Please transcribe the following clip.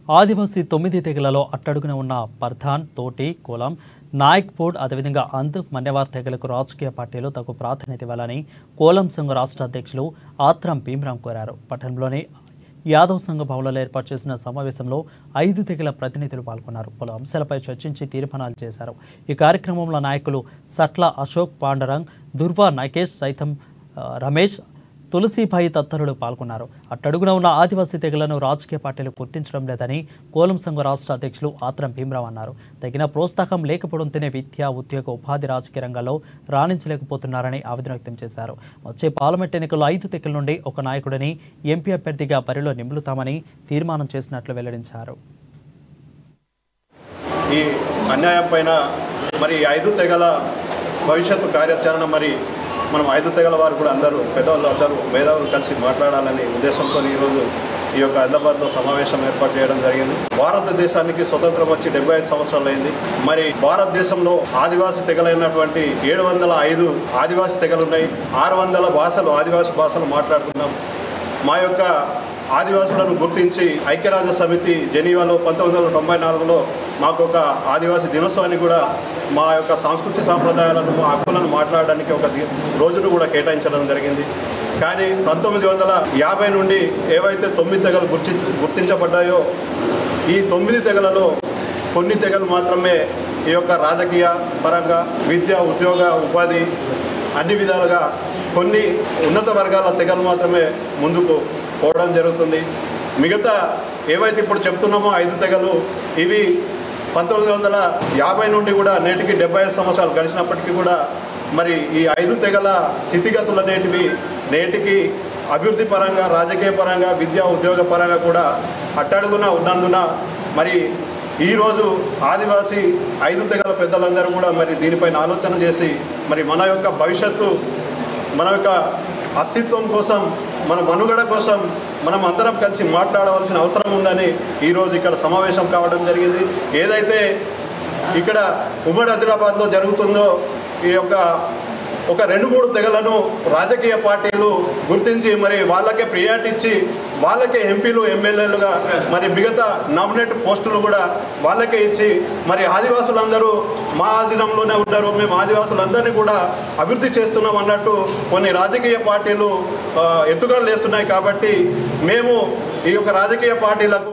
ఆదివాసీ 9 తెగలలో అట్టడుగున ఉన్న పర్ధాన్, తోటి, కోలం, నాయక్పూడ్ అదేవిధంగా అంధ్, మన్యవార్ తెగలకు రాజకీయ పార్టీలు తగు ప్రాధాన్యత ఇవ్వాలని కోలం సంఘ రాష్ట్ర అధ్యక్షులు ఆత్రం భీమరాం కోరారు. పట్టణంలోని యాదవ్ సంఘ భవన్లో ఏర్పాటు చేసిన సమావేశంలో 5 తెగల ప్రతినిధులు పాల్గొన్నారు. పలు అంశాలపై చర్చించి తీర్మానాలు చేశారు. ఈ కార్యక్రమంలో నాయకులు సట్ల అశోక్, పాండరంగ్, దుర్వా నకేష్, సైతం రమేష్, తులసిభాయి తదితరులు పాల్గొన్నారు. అట్టడుగున ఉన్న ఆదివాసీ తెగలను రాజకీయ పార్టీలు గుర్తించడం లేదని కోలం సంఘ రాష్ట్ర అధ్యక్షులు ఆత్రం భీమరావు అన్నారు. తగిన ప్రోత్సాహం లేకపోవడంతోనే విద్య, ఉద్యోగ, ఉపాధి, రాజకీయ రంగాల్లో రాణించలేకపోతున్నారని ఆవేదన వ్యక్తం చేశారు. వచ్చే పార్లమెంట్ ఎన్నికల్లో 5 తెగల నుండి ఒక నాయకుడిని ఎంపీ అభ్యర్థిగా బరిలో నింపుతామని తీర్మానం చేసినట్లు వెల్లడించారు. ఈ అన్యాయం పైన మరి 5 తెగల భవిష్యత్తు కార్యాచరణ మనం 5 తెగల వారు కూడా అందరూ పెద్దవాళ్ళు అందరూ మేధావులు కలిసి మాట్లాడాలనే ఉద్దేశంతో ఈరోజు ఈ యొక్క హైదరాబాద్లో సమావేశం ఏర్పాటు చేయడం జరిగింది. భారతదేశానికి స్వతంత్రం వచ్చి 75 సంవత్సరాలు అయింది. మరి భారతదేశంలో ఆదివాసీ తెగలైనటువంటి 705 ఆదివాసీ తెగలు ఉన్నాయి. 600 భాషలు ఆదివాసీ భాషలు మాట్లాడుతున్నాం. మా యొక్క ఆదివాసులను గుర్తించి ఐక్యరాజ్య సమితి జెనీవాలో 1994లో మాకు ఒక ఆదివాసీ దినోత్సవాన్ని కూడా మా యొక్క సంస్కృతి సాంప్రదాయాలను, మా హక్కులను మాట్లాడడానికి ఒక రోజును కూడా కేటాయించడం జరిగింది. కానీ 1950 నుండి ఏవైతే 9 తెగలు గుర్తించబడ్డాయో ఈ 9 తెగలలో కొన్ని తెగలు మాత్రమే ఈ యొక్క రాజకీయ పరంగా, విద్య, ఉద్యోగ, ఉపాధి అన్ని విధాలుగా కొన్ని ఉన్నత వర్గాల తెగలు మాత్రమే ముందుకు పోవడం జరుగుతుంది. మిగతా ఏవైతే ఇప్పుడు చెప్తున్నామో 5 తెగలు ఇవి 1950 నుండి కూడా నేటికి 75 సంవత్సరాలు గడిచినప్పటికీ కూడా మరి ఈ 5 తెగల స్థితిగతులు అనేటివి నేటికి అభివృద్ధి పరంగా, రాజకీయ పరంగా, విద్యా, ఉద్యోగ పరంగా కూడా అట్టడుగున ఉన్నందున మరి ఈరోజు ఆదివాసీ 5 తెగల పెద్దలందరూ కూడా మరి దీనిపైన ఆలోచన చేసి మరి మన యొక్క భవిష్యత్తు, మన యొక్క అస్తిత్వం కోసం, మన మనుగడ కోసం మనం అందరం కలిసి మాట్లాడవలసిన అవసరం ఉందని ఈరోజు ఇక్కడ సమావేశం కావడం జరిగింది. ఏదైతే ఇక్కడ ఉమ్మడి ఆదిలాబాద్లో జరుగుతుందో ఈ యొక్క ఒక 2-3 తెగలను రాజకీయ పార్టీలు గుర్తించి మరి వాళ్ళకే ప్రియారిటీ ఇచ్చి వాళ్ళకే ఎంపీలు, ఎమ్మెల్యేలుగా మరి మిగతా నామినేట్ పోస్టులు కూడా వాళ్ళకే ఇచ్చి మరి ఆదివాసులందరూ మా ఆధీనంలోనే ఉంటారు, మేము ఆదివాసులందరినీ కూడా అభివృద్ధి చేస్తున్నాం అన్నట్టు కొన్ని రాజకీయ పార్టీలు ఎత్తుగడలు వేస్తున్నాయి. కాబట్టి మేము ఈ యొక్క రాజకీయ పార్టీలకు